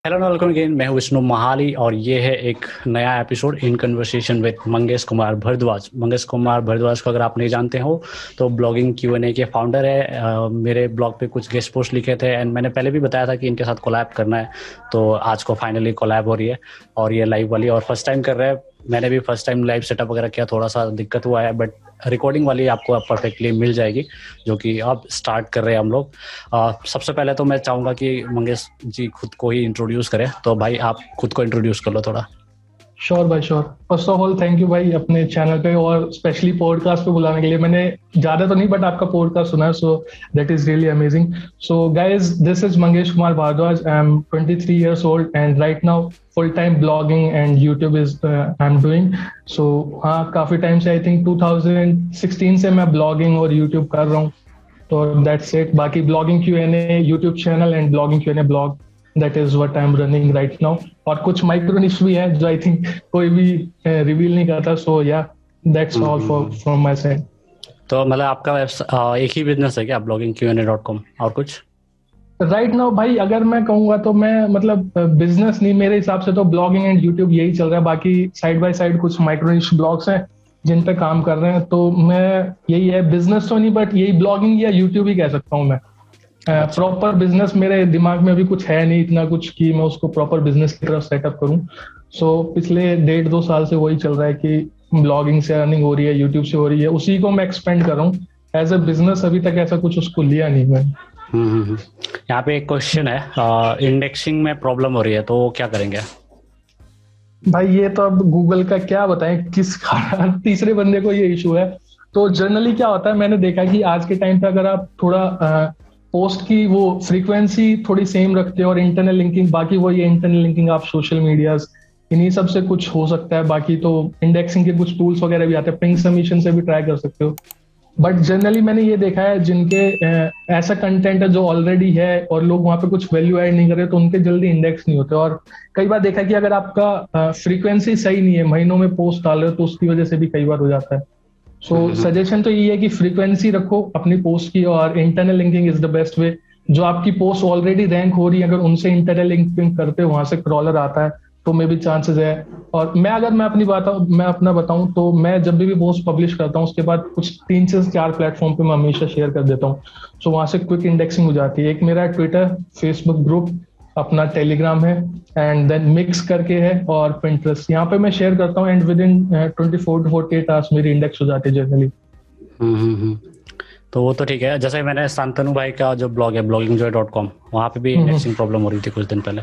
Hello welcome again. मैं हूं विष्णु महाली और ये है एक नया episode in conversation with Mangesh Kumar Bhardwaj. Mangesh Kumar Bhardwaj को अगर आप नहीं जानते हो तो ब्लॉगिंग Q&A के फाउंडर है। मेरे ब्लॉग पे कुछ गेस्ट पोस्ट लिखे थे एंड मैंने पहले भी बताया था कि इनके साथ कोलैब करना है, तो आज को फाइनली कोलैब हो रही है और ये लाइव वाली और फर्स्ट टाइम कर रहे हैं। मैंने भी फर्स्ट टाइम लाइव सेटअप वगैरह किया, थोड़ा सा दिक्कत हुआ है बट रिकॉर्डिंग वाली आपको परफेक्टली मिल जाएगी, जो कि अब स्टार्ट कर रहे हैं हम लोग। सबसे पहले तो मैं चाहूँगा कि मंगेश जी खुद को ही इंट्रोड्यूस करें, तो भाई आप खुद को इंट्रोड्यूस कर लो थोड़ा। श्योर भाई sure. First of all thank you भाई अपने चैनल पे और स्पेशली पॉडकास्ट पे बुलाने के लिए। मैंने ज्यादा तो नहीं बट आपका पॉडकास्ट सुना है, so that is really amazing. So guys, this is Mangesh Kumar Bhardwaj. I am 23 years old and right now full time blogging and YouTube is I'm doing. So हाँ, काफी टाइम से आई थिंक 2016 से मैं ब्लॉगिंग और YouTube कर रहा हूँ, तो दैट्स इट। बाकी blogging Q&A YouTube channel and blogging Q&A blog, that is what I am running right now. और कुछ माइक्रो निश भी है जो आई थिंक कोई भी रिवील नहीं करता। सो या that's all for from my side. तो मतलब आपका एक ही बिजनेस है क्या, bloggingqa.com, और कुछ? राइट नाउ भाई अगर मैं कहूंगा तो मैं मतलब बिजनेस नहीं, मेरे हिसाब से तो ब्लॉगिंग एंड यूट्यूब यही चल रहा है। बाकी साइड बाय साइड कुछ माइक्रो निश ब्लॉग्स हैं जिन पे काम कर रहे हैं, तो मैं यही है, बिजनेस तो नहीं बट यही ब्लॉगिंग या यूट्यूब ही कह सकता हूँ मैं। प्रॉपर बिजनेस मेरे दिमाग में अभी कुछ है नहीं इतना कुछ कि मैं उसको प्रॉपर बिजनेस की तरफ सेटअप करूं। सो पिछले 1.5-2 साल से वही चल रहा है कि ब्लॉगिंग से अर्निंग हो रही है, यूट्यूब से हो रही है, उसी को मैं एक्सपेंड कर रहा हूँ एज अ बिजनेस। अभी तक ऐसा कुछ उसको लिया नहीं मैं। यहाँ पे एक क्वेश्चन है, इंडेक्सिंग में प्रॉब्लम हो रही है तो क्या करेंगे? भाई ये तो अब गूगल का क्या बताएं, किस तीसरे बंदे को ये इशू है। तो जनरली क्या होता है, मैंने देखा कि आज के टाइम पे अगर आप थोड़ा पोस्ट की वो फ्रीक्वेंसी थोड़ी सेम रखते हो और इंटरनल लिंकिंग, बाकी वो ये इंटरनल लिंकिंग आप सोशल मीडियाज इन्हीं सब से कुछ हो सकता है। बाकी तो इंडेक्सिंग के कुछ टूल्स वगैरह भी आते हैं, पिंग सबमिशन से भी ट्राई कर सकते हो। बट जनरली मैंने ये देखा है जिनके ऐसा कंटेंट है जो ऑलरेडी है और लोग वहां पे कुछ वैल्यू ऐड नहीं कर रहे, तो उनके जल्दी इंडेक्स नहीं होते। और कई बार देखा कि अगर आपका फ्रीक्वेंसी सही नहीं है, महीनों में पोस्ट डाल रहे हो, तो उसकी वजह से भी कई बार हो जाता है। सो सजेशन तो ये है कि फ्रीक्वेंसी रखो अपनी पोस्ट की और internal linking is the best way. जो आपकी पोस्ट ऑलरेडी रैंक हो रही है, अगर उनसे इंटरनल लिंकिंग करते हो, वहां से क्रॉलर आता है, तो मे भी चांसेस है। और मैं अपनी बात मैं अपना बताऊं तो मैं जब भी पोस्ट पब्लिश करता हूं उसके बाद कुछ 3 से 4 प्लेटफॉर्म पे मैं हमेशा शेयर कर देता हूं। सो वहां से क्विक इंडेक्सिंग हो जाती है। एक मेरा ट्विटर, फेसबुक ग्रुप, अपना टेलीग्राम है, एंड देन मिक्स करके है, और पिंटरेस्ट। यहाँ पे मैं शेयर करता हूँ and with in 24 to 48 hours मेरी इंडेक्स हो जाती है जनरली। तो वो तो ठीक है। जैसे मैंने शांतनु भाई का जो ब्लॉग है bloggingjoy.com, वहाँ पे भी इंडेक्सिंग प्रॉब्लम हो रही थी कुछ दिन पहले,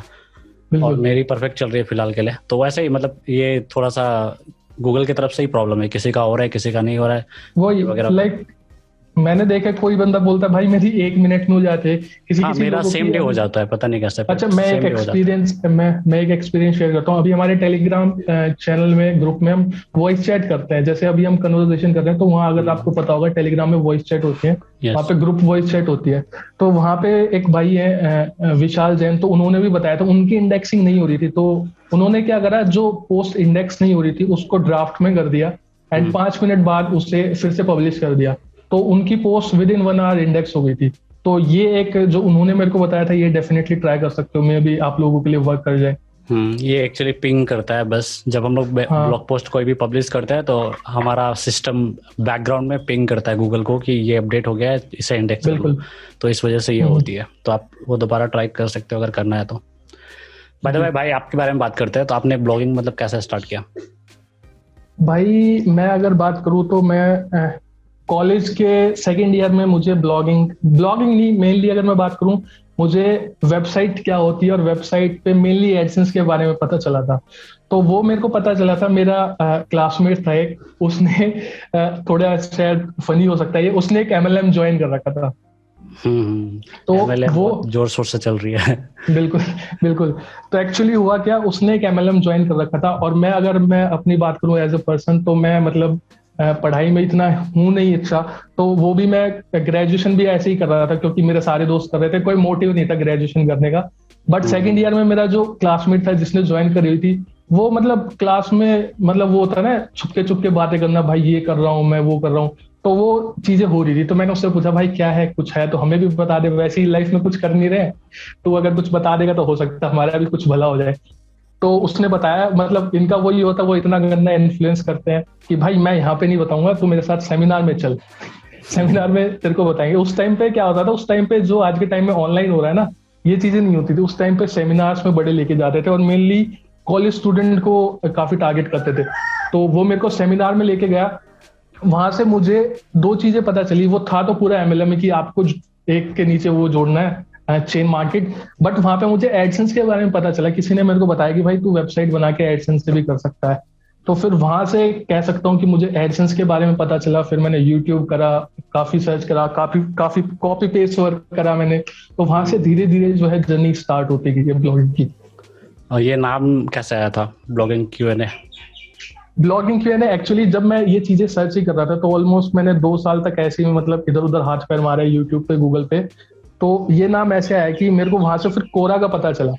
और मेरी परफेक्ट चल रही है फिलहाल के लिए। तो वैसे ही मतलब ये थोड़ा सा गूगल की तरफ से ही प्रॉब्लम है, किसी का हो रहा है किसी का नहीं हो रहा है वो लाइक मैंने देखा कोई बंदा बोलता है भाई मेरी 1 मिनट में हो जाते हैं, किसी हाँ, किसी मेरा लोगों सेम की डे हो जाता है, पता नहीं कैसे। अच्छा, मैं एक एक्सपीरियंस शेयर करता हूँ। अभी हमारे टेलीग्राम चैनल में, ग्रुप में, हम वॉइस चैट करते हैं। जैसे अभी हम कन्वर्सेशन कर रहे हैं, तो वहाँ अगर आपको पता होगा टेलीग्राम में वॉइस चैट होती है, वहाँ पे ग्रुप वॉइस चैट होती है। तो वहाँ पे एक भाई है विशाल जैन, तो उन्होंने भी बताया था उनकी इंडेक्सिंग नहीं हो रही थी। तो उन्होंने क्या करा, जो पोस्ट इंडेक्स नहीं हो रही थी उसको ड्राफ्ट में कर दिया एंड 5 मिनट बाद उसे फिर से पब्लिश कर दिया, तो उनकी post within 1 hour index हो गई थी। तो ये एक जो उन्होंने मेरे को बताया था, ये डेफिनेटली ट्राई कर सकते हो, मे भी आप लोगों के लिए वर्क कर जाए। ये एक्चुअली पिंग करता है बस। जब हम लोग ब्लॉग पोस्ट कोई भी पब्लिश करते हैं तो हमारा सिस्टम बैकग्राउंड में पिंग करता है गूगल को कि ये अपडेट हो गया है, इसे इंडेक्स कर लो। तो इस वजह से ये होती है। तो आप वो दोबारा ट्राई कर सकते हो अगर करना है तो। बाय द वे भाई, आपके बारे में बात करते हैं। तो आपने ब्लॉगिंग मतलब कैसे स्टार्ट किया? भाई मैं अगर बात करूँ तो मैं कॉलेज के सेकेंड ईयर में मुझे ब्लॉगिंग नहीं, मेनली अगर मैं बात करूं, मुझे वेबसाइट क्या होती है और वेबसाइट पे मेनली एडसेंस के बारे में पता चला था। तो वो मेरे को पता चला था, मेरा क्लासमेट था एक, उसने थोड़ा शायद फनी हो सकता है ये, उसने एक MLM ज्वाइन कर रखा था। तो वो जोर शोर से चल रही है। बिल्कुल बिल्कुल। तो एक्चुअली हुआ क्या, उसने एक MLM ज्वाइन कर रखा था, और मैं अपनी बात करूं एज ए पर्सन, तो मैं मतलब पढ़ाई में इतना हूं नहीं अच्छा। तो वो भी मैं ग्रेजुएशन भी ऐसे ही कर रहा था क्योंकि मेरे सारे दोस्त कर रहे थे, कोई मोटिव नहीं था ग्रेजुएशन करने का। बट सेकंड ईयर में मेरा जो क्लासमेट था जिसने ज्वाइन करी हुई थी, वो मतलब क्लास में मतलब वो होता है ना, छुपके छुपके बातें करना, भाई ये कर रहा हूँ मैं, वो कर रहा हूँ। तो वो चीजें हो रही थी। तो मैंने उससे पूछा भाई क्या है, कुछ है तो हमें भी बता दे, वैसे ही लाइफ में कुछ कर नहीं रहे, तो अगर कुछ बता देगा तो हो सकता है हमारा भी कुछ भला हो जाए। तो उसने बताया, मतलब इनका वही होता है, वो इतना गंदा इन्फ्लुएंस करते हैं कि भाई मैं यहाँ पे नहीं बताऊंगा, तू मेरे साथ सेमिनार में चल, सेमिनार में तेरे को बताएंगे। उस टाइम पे क्या होता था, उस टाइम पे जो आज के टाइम में ऑनलाइन हो रहा है ना, ये चीजें नहीं होती थी। उस टाइम पे सेमिनार्स में बड़े लेके जाते थे और मेनली कॉलेज स्टूडेंट को काफी टारगेट करते थे। तो वो मेरे को सेमिनार में लेके गया, वहां से मुझे दो चीजें पता चली। वो था तो पूरा एमएलएम में कि आपको एक के नीचे वो जोड़ना है, चेन मार्केट, बट वहां पे मुझे एडसेंस के बारे में पता चला। किसी ने मेरे को बताया कि भाई तू वेबसाइट बना के एडसेंस से भी कर सकता है। तो फिर वहां से कह सकता हूँ कि मुझे एडसेंस के बारे में पता चला। फिर मैंने यूट्यूब करा, काफी सर्च करा, काफी काफी कॉपी पेस्ट वर्क करा मैंने। तो वहां से धीरे धीरे जो है जर्नी स्टार्ट होती गई ब्लॉगिंग की। और ये नाम कैसे आया था blogging Q&A? Blogging Q&A actually जब मैं ये चीजें सर्च ही कर रहा था तो ऑलमोस्ट मैंने 2 साल तक ऐसे ही मतलब इधर उधर हाथ पैर मारे यूट्यूब पे, गूगल पे। तो ये नाम ऐसे आया कि मेरे को वहां से फिर कोरा का पता चला।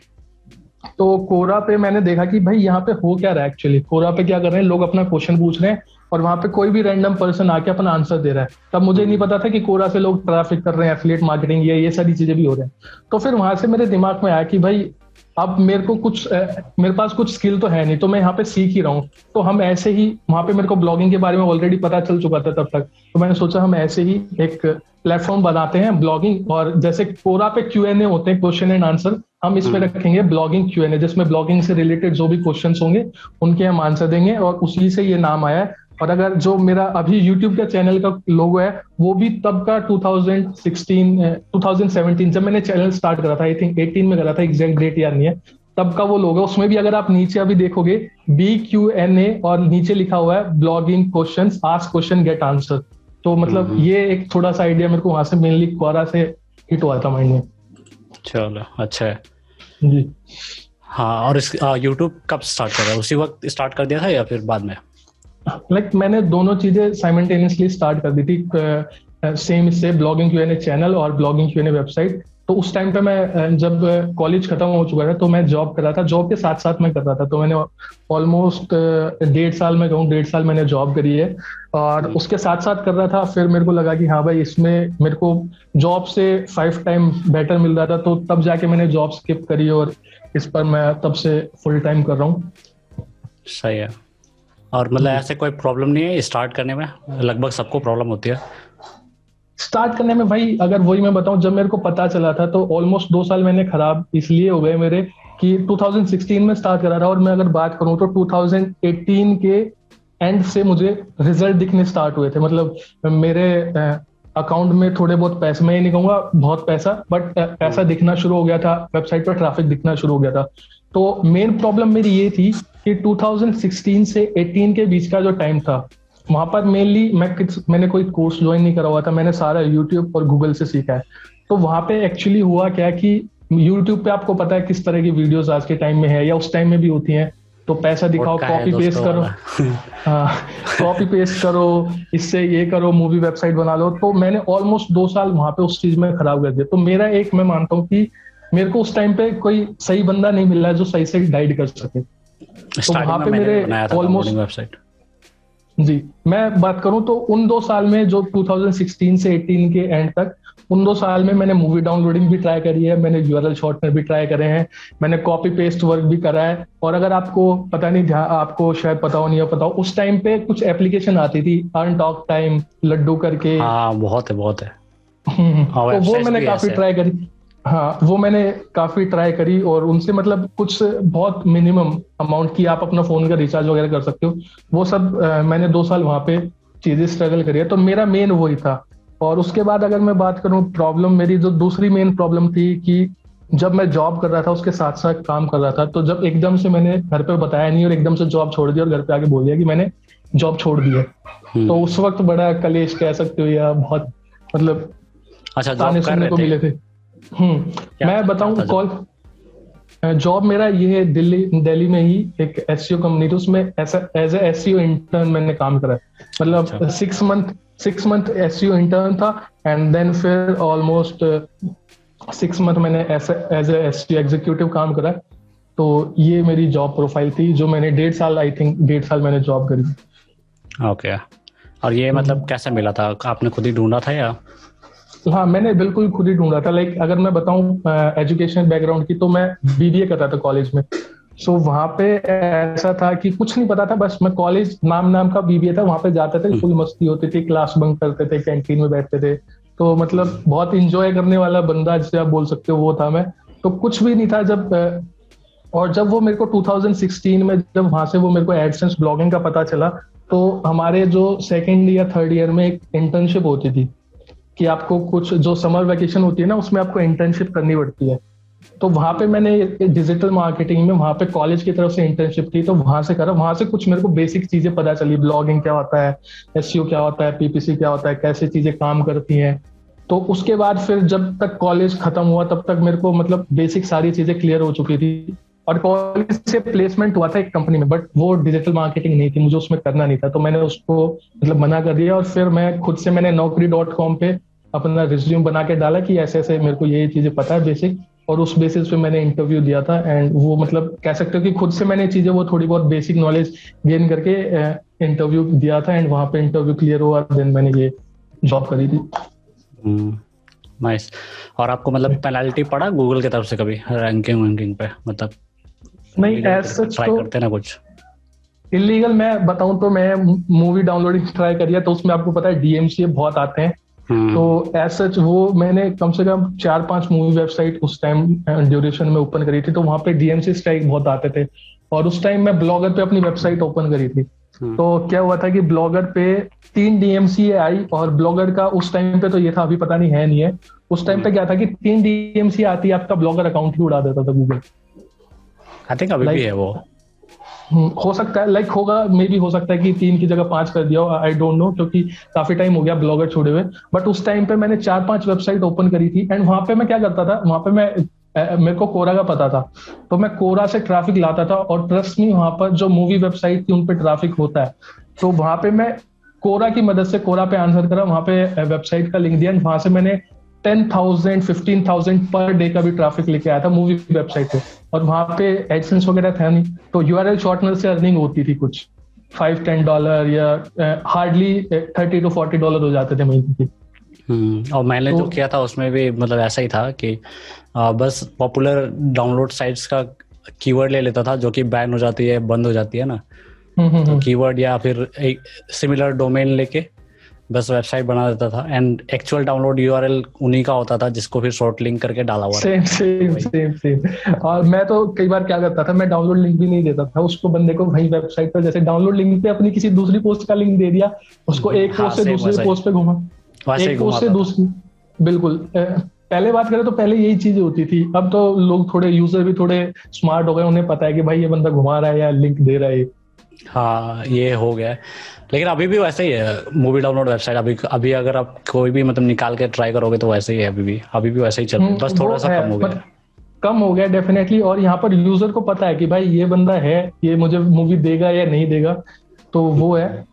तो कोरा पे मैंने देखा कि भाई यहाँ पे हो क्या रहा है एक्चुअली, कोरा पे क्या कर रहे हैं लोग, अपना क्वेश्चन पूछ रहे हैं और वहां पे कोई भी रैंडम पर्सन आके अपना आंसर दे रहा है। तब मुझे नहीं पता था कि कोरा से लोग ट्रैफिक कर रहे हैं, एफिलिएट मार्केटिंग, ये सारी चीजें भी हो रहे हैं। तो फिर वहां से मेरे दिमाग में आया कि भाई अब मेरे को कुछ मेरे पास कुछ स्किल तो है नहीं, तो मैं यहाँ पे सीख ही रहा हूँ। तो हम ऐसे ही, वहां पे मेरे को ब्लॉगिंग के बारे में ऑलरेडी पता चल चुका था तब तक। तो मैंने सोचा हम ऐसे ही एक प्लेटफॉर्म बनाते हैं ब्लॉगिंग, और जैसे कोरा पे Q&A होते हैं, क्वेश्चन एंड आंसर, हम इस पे रखेंगे ब्लॉगिंग Q&A, जिसमें ब्लॉगिंग से रिलेटेड जो भी क्वेश्चंस होंगे उनके हम आंसर देंगे। और उसी से ये नाम आया है। और अगर जो मेरा अभी यूट्यूब का चैनल का लोगो है वो भी तब का 2017 जब मैंने चैनल स्टार्ट करा था, आई थिंक 18 में करा था, एग्जैक्ट डेट याद नहीं है, तब का वो लोगो। उसमें भी अगर आप नीचे अभी देखोगे BQNA और नीचे लिखा हुआ है blogging questions, ask question get answer. तो मतलब ये एक थोड़ा सा आइडिया मेरे को वहां से मेनली कोरा से हिट हुआ था माइंड में। चलो अच्छा है जी हाँ। और इस यूट्यूब कब स्टार्ट कर रहा है? उसी वक्त स्टार्ट कर दिया था या फिर बाद में? मैंने दोनों चीजें साइमल्टेनियसली स्टार्ट कर दी थी, सेम इससे ब्लॉगिंग Q&A चैनल और ब्लॉगिंग Q&A वेबसाइट। तो उस टाइम पे मैं जब कॉलेज खत्म हो चुका था तो मैं जॉब कर रहा था, जॉब के साथ साथ मैं कर रहा था। तो मैंने ऑलमोस्ट 1.5 साल में कहूँ, 1.5 साल मैंने जॉब करी है और उसके साथ साथ कर रहा था। फिर मेरे को लगा कि हाँ भाई इसमें मेरे को जॉब से 5 टाइम बेटर मिल रहा था, तो तब जाके मैंने जॉब स्किप करी और इस पर मैं तब से फुल टाइम कर रहा हूँ। सही है। और मतलब ऐसे कोई प्रॉब्लम नहीं है स्टार्ट करने में? लगभग सबको प्रॉब्लम होती है स्टार्ट करने में भाई। अगर वही मैं बताऊं, जब मेरे को पता चला था तो ऑलमोस्ट 2 साल मैंने खराब इसलिए हो गए मेरे कि 2016 में स्टार्ट करा था। और मैं अगर बात करूं तो 2018 के एंड से मुझे रिजल्ट दिखने स्टार्ट हुए थे। मतलब मेरे अकाउंट में थोड़े बहुत पैसे, मैं ये नहीं कहूंगा बहुत पैसा, बट पैसा दिखना शुरू हो गया था, वेबसाइट पर ट्रैफिक दिखना शुरू हो गया था। तो मेन प्रॉब्लम मेरी ये थी कि 2016 से 18 के बीच का जो टाइम था, वहां पर मेनली मैंने कोई कोर्स ज्वाइन नहीं करा हुआ था, मैंने सारा यूट्यूब और गूगल से सीखा है। तो वहां पे एक्चुअली हुआ क्या कि यूट्यूब पे आपको पता है किस तरह की वीडियोस आज के टाइम में है या उस टाइम में भी होती हैं। तो पैसा दिखाओ, कॉपी पेस्ट करो, हाँ कॉपी पेस्ट करो, इससे ये करो, मूवी वेबसाइट बना लो। तो मैंने ऑलमोस्ट 2 साल वहां पे उस चीज में खराब कर दिया। तो मेरा एक, मैं मानता हूँ कि मेरे को उस टाइम पे कोई सही बंदा नहीं मिल रहा है जो सही से गाइड कर सके। तो वहां पे मेरे ऑलमोस्ट वेबसाइट जी, मैं बात करूं तो उन 2 साल में जो 2016 से 18 के एंड तक, उन 2 साल में मैंने मूवी डाउनलोडिंग भी ट्राई करी है, मैंने यूआरएल शॉर्टनर भी ट्राई करे हैं, मैंने कॉपी पेस्ट वर्क भी करा है। और अगर आपको पता नहीं, आपको शायद पता हो नहीं पता हो, उस टाइम पे कुछ एप्लीकेशन आती थी, अर्न टॉक टाइम, लड्डू करके। हाँ बहुत है तो वो मैंने काफी ट्राई करी। हाँ वो मैंने काफी ट्राई करी और उनसे मतलब कुछ बहुत मिनिमम अमाउंट की आप अपना फोन का रिचार्ज वगैरह कर सकते हो। वो सब मैंने 2 साल वहां पे चीजें स्ट्रगल करी है। तो मेरा मेन वही था। और उसके बाद अगर मैं बात करूं प्रॉब्लम, मेरी जो दूसरी मेन प्रॉब्लम थी कि जब मैं जॉब कर रहा था उसके साथ साथ काम कर रहा था, तो जब एकदम से मैंने घर पे बताया नहीं और एकदम से जॉब छोड़ दी और घर पे आके बोल दिया कि मैंने जॉब छोड़ दी है, तो उस वक्त बड़ा कलेश कह सकते हो या बहुत मतलब ताने सुनने को मिले थे। मैं बताऊं, जॉब मेरा ये दिल्ली में ही एक एसईओ कंपनी थी, उसमें एज ए एसईओ इंटर्न मैंने काम करा। मतलब 6 मंथ एसईओ इंटर्न था एंड देन फिर ऑलमोस्ट 6 मंथ मैंने एज ए एसईओ एग्जीक्यूटिव काम करा। तो ये मेरी जॉब प्रोफाइल थी जो मैंने 1.5 साल, आई थिंक 1.5 साल मैंने जॉब करी। ओके। और ये मतलब कैसे मिला था, आपने खुद ही ढूंढा था या? हाँ, मैंने बिल्कुल खुद ही ढूंढा था। लाइक अगर मैं बताऊं एजुकेशन बैकग्राउंड की, तो मैं बीबीए कर रहा था कॉलेज में। सो वहाँ पे ऐसा था कि कुछ नहीं पता था, बस मैं कॉलेज नाम नाम का बीबीए था, वहाँ पे जाते थे, फुल मस्ती होती थी, क्लास बंक करते थे, कैंटीन में बैठते थे। तो मतलब बहुत इंजॉय करने वाला बंदा जिसे आप बोल सकते हो, वो था मैं। तो कुछ भी नहीं था जब और जब वो मेरे को 2016 में जब वहां से वो मेरे को एडसेंस ब्लॉगिंग का पता चला, तो हमारे जो सेकेंड या थर्ड ईयर में एक इंटर्नशिप होती थी कि आपको कुछ जो समर वेकेशन होती है ना, उसमें आपको इंटर्नशिप करनी पड़ती है। तो वहां पे मैंने डिजिटल मार्केटिंग में, वहां पे कॉलेज की तरफ से इंटर्नशिप थी, तो वहां से करा। वहां से कुछ मेरे को बेसिक चीजें पता चली, ब्लॉगिंग क्या होता है, एसईओ क्या होता है, पीपीसी क्या होता है, कैसे चीजें काम करती हैं। तो उसके बाद फिर जब तक कॉलेज खत्म हुआ तब तक मेरे को मतलब बेसिक सारी चीजें क्लियर हो चुकी थी। और कॉलेज से प्लेसमेंट हुआ था एक कंपनी में, बट वो डिजिटल मार्केटिंग नहीं थी, मुझे उसमें करना नहीं था, तो मैंने उसको मतलब मना कर दिया। और फिर मैं खुद से मैंने Naukri.com पे अपना रिज्यूम बना के डाला कि ऐसे ऐसे मेरे को ये चीजें पता है बेसिक, और उस बेसिस पे मैंने इंटरव्यू दिया था। एंड वो मतलब कह सकते हो कि खुद से मैंने चीजें वो थोड़ी बहुत बेसिक नॉलेज गेन करके इंटरव्यू दिया था, एंड वहां पे इंटरव्यू क्लियर हुआ, देन मैंने ये जॉब करी थी। नाइस। और आपको मतलब पेनल्टी पड़ा गूगल की तरफ से कभी रैंकिंग पे, मतलब नहीं, एज सच ट्राई तो करते ना कुछ? इलीगल मैं बताऊं तो मैं मूवी डाउनलोडिंग ट्राई करी है, तो उसमें आपको पता है डीएमसीए बहुत आते हैं। तो एज सच वो मैंने कम से कम 4-5 मूवी वेबसाइट उस टाइम ड्यूरेशन में ओपन करी थी, तो वहां पे डीएमसी स्ट्राइक बहुत आते थे। और उस टाइम मैं ब्लॉगर पे अपनी वेबसाइट ओपन करी थी। तो क्या हुआ था कि ब्लॉगर पे 3 डीएमसी आई, और ब्लॉगर का उस टाइम पे तो ये था, अभी पता नहीं है। उस टाइम पे क्या था कि 3 डीएमसी आती है, आपका ब्लॉगर अकाउंट ही उड़ा देता था गूगल। आई थिंक अभी भी है वो। हो सकता है, लाइक होगा, मे भी हो सकता है कि 3 की जगह 5 कर दिया हो, आई डोंट नो, क्योंकि काफी टाइम हो गया ब्लॉगर छोड़े हुए। बट उस टाइम पे मैंने 4-5 वेबसाइट ओपन करी थी, एंड वहां पे मैं क्या करता था, वहां पे मैं मेरे को कोरा का पता था, तो मैं कोरा से ट्रैफिक लाता था। और ट्रस्ट नहीं, वहां पर जो मूवी वेबसाइट थी उन पे ट्रैफिक होता है, तो वहां पे मैं कोरा की मदद से, कोरा पे आंसर करा, वहां पे वेबसाइट का लिंक दिया, वहां से मैंने 10,000 15,000 पर डे का भी ट्रैफिक लेके आया था मूवी वेबसाइट पे। और वहां पे एडसेंस वगैरह था नहीं, तो यूआरएल शॉर्टनर से अर्निंग होती थी कुछ $5-10 या हार्डली $30-40 हो जाते थे महीने की। और मैंने तो जो किया था उसमें भी मतलब ऐसा ही था कि बस पॉपुलर डाउनलोड साइट्स का कीवर्ड ले लेता था, जो कि बैन हो जाती है, बंद हो जाती है ना। तो कीवर्ड या फिर एक सिमिलर डोमेन लेके बस वेबसाइट बना देता था, एंड एक्चुअल डाउनलोड यूआरएल उन्हीं का होता था जिसको फिर शॉर्ट लिंक करके डाला हुआ सेम सेम सेम सेम। और मैं तो कई बार क्या करता था, मैं डाउनलोड लिंक भी नहीं देता था उसको, बंदे को वहीं वेबसाइट पर, जैसे डाउनलोड लिंक पे अपनी किसी दूसरी पोस्ट का लिंक दे दिया उसको, एक पोस्ट से दूसरी पोस्ट पे घुमा, एक पोस्ट से दूसरी। बिल्कुल। पहले बात करें तो पहले यही चीजें होती थी, अब तो लोग थोड़े यूजर भी थोड़े स्मार्ट हो गए, उन्हें पता है कि भाई ये बंदा घुमा रहा है या लिंक दे रहा है। हाँ, ये हो गया है। लेकिन अभी भी वैसे ही है मूवी डाउनलोड वेबसाइट। अभी अगर आप कोई भी मतलब निकाल के ट्राई करोगे तो वैसे ही है, अभी भी वैसे ही चल रहा है, बस थोड़ा सा कम हो गया। कम हो गया डेफिनेटली। और यहाँ पर यूजर को पता है कि भाई ये बंदा है, ये मुझे मूवी देगा या नहीं देगा, तो वो है।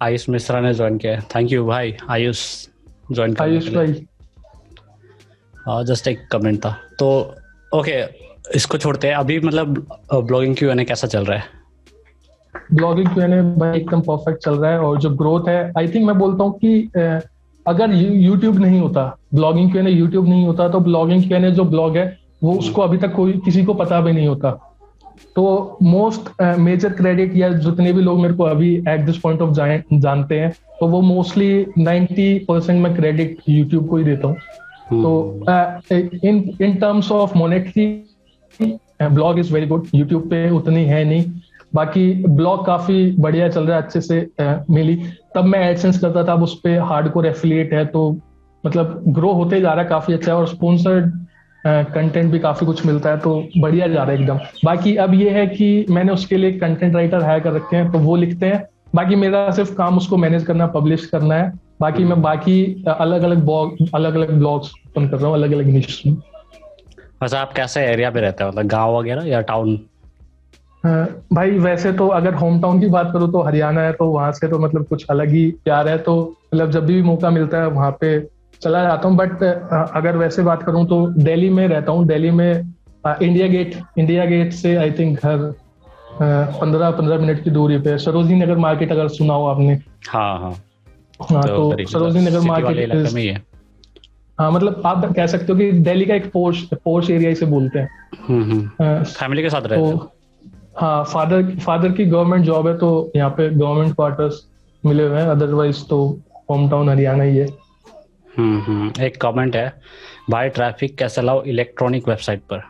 आयुष मिश्रा ने ज्वाइन किया है। थैंक यू भाई आयुष ज्वाइन करने आयुष भाई। जस्ट एक कमेंट था तो ओके, इसको छोड़ते हैं अभी। मतलब ब्लॉगिंग Q&A कैसा चल रहा है? ब्लॉगिंग Q&A भाई एकदम परफेक्ट चल रहा है, और जो ग्रोथ है, आई थिंक मैं बोलता हूँ कि अगर यूट्यूब नहीं होता, ब्लॉगिंग Q&A यूट्यूब नहीं होता, तो ब्लॉगिंग Q&A जो ब्लॉग है वो उसको अभी तक कोई किसी को पता भी नहीं होता। तो मोस्ट मेजर क्रेडिट, या जितने भी लोग मेरे को अभी एट दिस पॉइंट ऑफ जानते हैं, तो वो मोस्टली 90% में क्रेडिट यूट्यूब को ही देता हूँ। तो in terms of monetary, blog is very good, YouTube पे उतनी है नहीं। बाकी ब्लॉग काफी बढ़िया चल रहा है, अच्छे से मिली। तब मैं एडसेंस करता था, अब उस पे हार्डकोर एफिलिएट है, तो मतलब ग्रो होते जा रहा है काफी अच्छा है, और स्पॉन्सर्ड कंटेंट भी काफी कुछ मिलता है, तो बढ़िया जा रहा है एकदम। बाकी अब ये है कि मैंने उसके लिए कंटेंट राइटर हायर कर रखे हैं, तो वो लिखते हैं। बाकी मेरा सिर्फ काम उसको मैनेज करना, पब्लिश करना है। बाकी मैं अलग अलग ब्लॉग्स ओपन कर रहा हूँ, अलग अलग निश में। वैसे आप कैसे एरिया पे रहते हो, मतलब गांव वगैरह या टाउन? भाई वैसे तो अगर होम टाउन की बात करूँ तो हरियाणा है, तो वहां से तो मतलब कुछ अलग ही प्यार है, तो मतलब जब भी मौका मिलता है वहां पे चला जाता हूँ। बट अगर वैसे बात करूँ तो दिल्ली में रहता हूँ। दिल्ली में इंडिया गेट से आई थिंक घर 15 मिनट की दूरी पे सरोजनी नगर मार्केट, अगर सुना हो आपने। हाँ हाँ, हाँ, तो सरोजनी नगर सिटी वाले मार्केट इलाके में ही है। हाँ, मतलब आप कह सकते हो कि दिल्ली का एक पोश पोश एरिया इसे बोलते हैं। फैमिली के साथ तो रहते हो? हाँ, फादर की गवर्नमेंट जॉब है, तो यहाँ पे गवर्नमेंट क्वार्टर्स मिले हुए हैं, अदरवाइज तो होम टाउन हरियाणा ही है। एक कमेंट है, भाई ट्रैफिक कैसे लाओ इलेक्ट्रॉनिक वेबसाइट पर?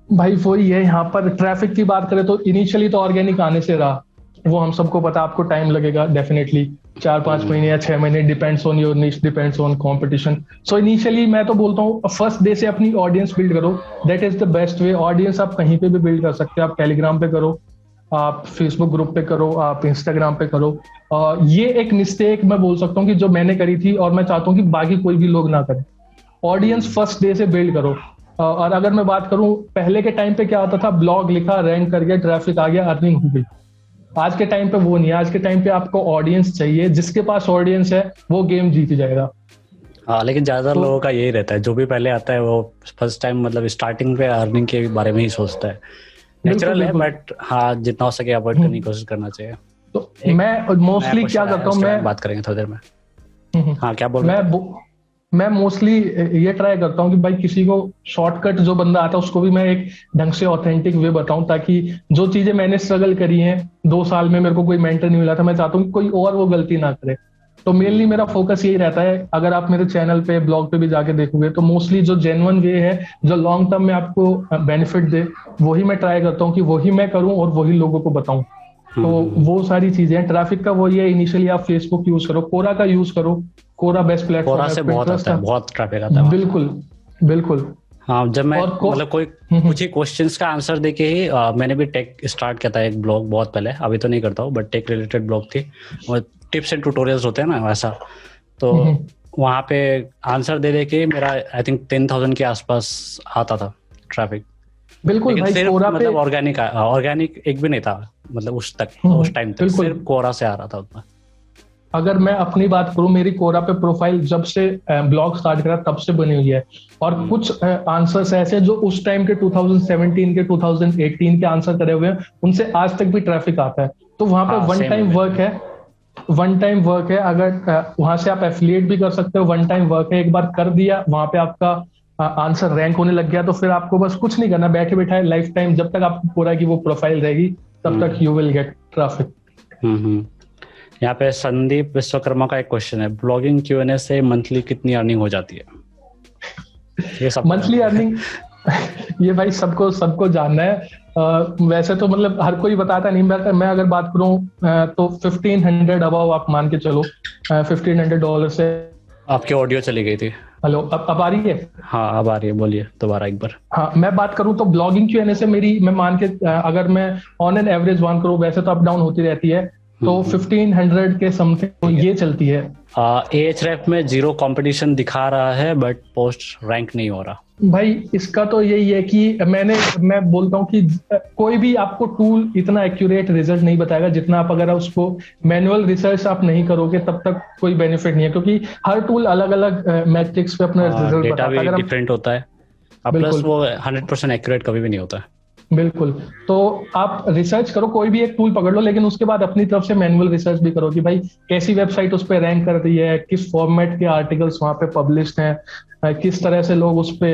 भाई वही है, यहाँ पर ट्रैफिक की बात करें तो इनिशियली तो ऑर्गेनिक आने से रहा, वो हम सबको पता, आपको टाइम लगेगा डेफिनेटली, 4-5 महीने या 6 महीने, डिपेंड्स ऑन योर निश, depends on competition. So initially मैं तो बोलता हूँ फर्स्ट डे से अपनी ऑडियंस बिल्ड करो, that is the best way. Audience आप कहीं पे भी बिल्ड कर सकते हो, आप टेलीग्राम पे करो, आप फेसबुक ग्रुप पे करो, आप इंस्टाग्राम पे करो। ये एक मिस्टेक मैं बोल सकता हूँ कि जो मैंने करी थी, और मैं चाहता हूँ कि बाकी कोई भी लोग ना करें। ऑडियंस फर्स्ट डे से बिल्ड करो। और अगर मैं बात करूं, पहले के टाइम पे क्या होता था, ब्लॉग लिखा, रैंक कर गया, ट्रैफिक आ गया, अर्निंग हो गई। आज के टाइम पे वो नहीं है, आज के टाइम पे आपको ऑडियंस चाहिए, जिसके पास ऑडियंस है वो गेम जीत जाएगा। हाँ, लेकिन ज्यादातर तो लोगों का यही रहता है, जो भी पहले आता है वो फर्स्ट टाइम मतलब स्टार्टिंग पे अर्निंग के बारे में ही सोचता है। बिल्कुल नेचुरल है, बिल्कुल। बट हाँ जितना हो सके अवॉइड करने की कोशिश करना चाहिए। तो एक मैं नया मोस्टली क्या क्वेश्चन आया, करता हूँ, उसके बारे मैं में बात करेंगे थोड़ी देर में। हम्म, हाँ, क्या बोल रहे मैं थे? मैं मोस्टली ये ट्राई करता हूँ कि भाई किसी को शॉर्टकट जो बंदा आता है उसको भी मैं एक ढंग से ऑथेंटिक वे बताऊं, ताकि जो चीजें मैंने स्ट्रगल करी हैं 2 साल में, मेरे को कोई मेंटर नहीं मिला था, मैं चाहता हूँ कि कोई और वो गलती ना करे। तो मेनली मेरा फोकस यही रहता है। अगर आप मेरे चैनल पे, ब्लॉग पे भी जाके देखोगे तो मोस्टली जो जेन्युइन वे है, जो लॉन्ग टर्म में आपको बेनिफिट दे, वही मैं ट्राई करता हूँ कि वही मैं करूँ और वही लोगों को बताऊं। तो वो सारी चीजें हैं। ट्रैफिक का वही है, इनिशियली आप फेसबुक यूज करो, कोरा का यूज करो, कोरा बेस्ट कोरा प्लेटफॉर्म है, से बहुत पिंटरेस्ट आता है, है। बहुत ट्रैफिक आता है वहाँ पे। बिल्कुल बिल्कुल। हाँ, जब मैं और मतलब कोई कुछ ही क्वेश्चंस का आंसर देके ही मैंने भी टेक स्टार्ट किया था, एक ब्लॉग बहुत पहले, अभी तो नहीं करता हूँ, बट टेक रिलेटेड ब्लॉग थी, और टिप्स एंड ट्यूटोरियल्स होते हैं ना वैसा। तो वहाँ पे आंसर दे के मेरा आई थिंक 10,000 के आसपास आता था ट्रैफिक। बिल्कुल लेकिन भाई, सिर्फ कोरा पे मतलब ऑर्गेनिक एक भी नहीं था, मतलब उस टाइम तक बिल्कुल। सिर्फ कोरा से आ रहा था उतना। अगर मैं अपनी बात करूं, मेरी कोरा पे प्रोफाइल जब से ब्लॉग स्टार्ट करा तब से बनी हुई है, और कुछ आंसर्स ऐसे जो उस टाइम के 2017 के 2018 के आंसर करे हुए हैं, उनसे आज तक भी ट्रैफिक आता है। तो वहां पे हाँ, वन सेम टाइम है वर्क है, वन टाइम वर्क है। अगर वहां से आप एफिलिएट भी कर सकते हो, वन टाइम वर्क है, एक बार कर दिया, वहां पे आपका आंसर रैंक होने लग गया, तो फिर आपको बस कुछ नहीं करना, बैठे बैठाए लाइफ टाइम, जब तक आपको पूरा की वो प्रोफाइल रहेगी तब तक यू विल गेट ट्रैफिक। यहाँ पे संदीप विश्वकर्मा का एक क्वेश्चन है, ब्लॉगिंग Q&A से मंथली कितनी अर्निंग हो जाती है? ये सब मंथली अर्निंग ये भाई सबको सबको जानना है। वैसे तो मतलब हर कोई बताता नहीं, मैं अगर बात करूं तो 1500 अबाव आप मान के चलो, $1500 से। आपकी ऑडियो चली गई थी। हेलो, अब आ रही है? हाँ, अब आ रही है, बोलिए दोबारा एक बार। हाँ, मैं बात करूं तो ब्लॉगिंग Q&A से मेरी, मैं मान के अगर मैं ऑन एन एवरेज वन करूं, वैसे तो अप डाउन होती रहती है, तो 1500 के समथिंग तो ये चलती है। Ahref में 0 कंपटीशन दिखा रहा है, बट पोस्ट रैंक नहीं हो रहा। भाई इसका तो यही है कि मैं बोलता हूँ कि कोई भी आपको टूल इतना एक्यूरेट रिजल्ट नहीं बताएगा, जितना आप अगर उसको मैनुअल रिसर्च आप नहीं करोगे तब तक कोई बेनिफिट नहीं है, क्योंकि हर टूल अलग अलग मैट्रिक्स पे अपना रिजल्ट डेटा बताता है। भी अगर डिफरेंट होता है, प्लस बिल्कुल वो 100% एक्यूरेट कभी भी नहीं होता है। बिल्कुल। तो आप रिसर्च करो, कोई भी एक टूल पकड़ लो, लेकिन उसके बाद अपनी तरफ से मैनुअल रिसर्च भी करो कि भाई कैसी वेबसाइट उस पर रैंक कर रही है, किस फॉर्मेट के आर्टिकल्स वहां पे पब्लिश्ड हैं, किस तरह से लोग उस पे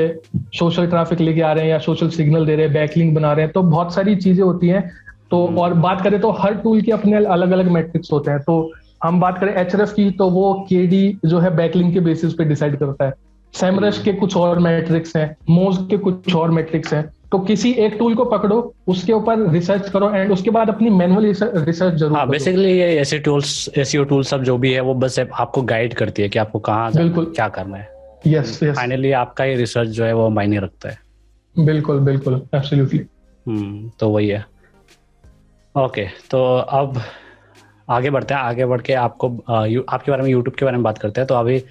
सोशल ट्रैफिक लेके आ रहे हैं या सोशल सिग्नल दे रहे हैं, बैकलिंक बना रहे हैं, तो बहुत सारी चीजें होती हैं। तो और बात करें तो हर टूल के अपने अलग अलग मैट्रिक्स होते हैं। तो हम बात करें Href की, तो वो KD जो है बैकलिंक के बेसिस पे डिसाइड करता है। सेमरश के कुछ और मैट्रिक्स हैं, मोज के कुछ और मैट्रिक्स हैं। तो किसी एक टूल को पकड़ो, उसके ऊपर रिसर्च करो, एंड उसके बाद अपनी मैनुअल रिसर्च जरूर करो। बेसिकली ये ऐसे टूल्स, एसईओ टूल सब जो भी है, वो बस आपको गाइड करती है कि आपको कहाँ जाना है, क्या करना है। यस यस, फाइनली आपका ही रिसर्च जो है वो मायने रखता है। बिल्कुल बिल्कुल, एब्सोल्युटली। तो वही है। ओके, तो अब आगे बढ़ते हैं। आगे बढ़ के आपको आपके बारे में, यूट्यूब के बारे में बात करते हैं। तो अभी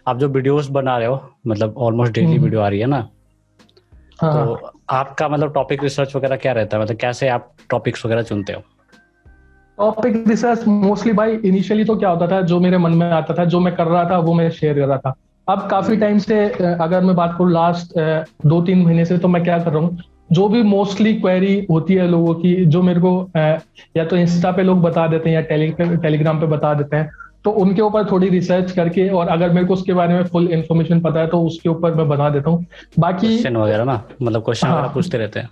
आप जो वीडियोस बना रहे हो, मतलब ऑलमोस्ट डेली वीडियो आ रही है ना, तो आपका मतलब टॉपिक रिसर्च वगैरह क्या रहता है, मतलब कैसे आप टॉपिक्स वगैरह चुनते हो? टॉपिक रिसर्च मोस्टली भाई, इनिशियली तो क्या होता था, जो मेरे मन में आता था, जो मैं कर रहा था, वो मैं शेयर कर रहा था। अब काफी टाइम से अगर मैं बात करूँ लास्ट 2-3 महीने से, तो मैं क्या कर रहा हूँ, जो भी मोस्टली क्वेरी होती है लोगों की, जो मेरे को या तो इंस्टा पे लोग बता देते हैं या टेलीग्राम पे बता देते हैं, तो उनके ऊपर थोड़ी रिसर्च करके, और अगर मेरे को उसके बारे में फुल इन्फॉर्मेशन पता है तो उसके ऊपर मैं बना देता हूँ। बाकी क्वेश्चन वगैरह ना, मतलब क्वेश्चन वगैरह हाँ पूछते रहते हैं।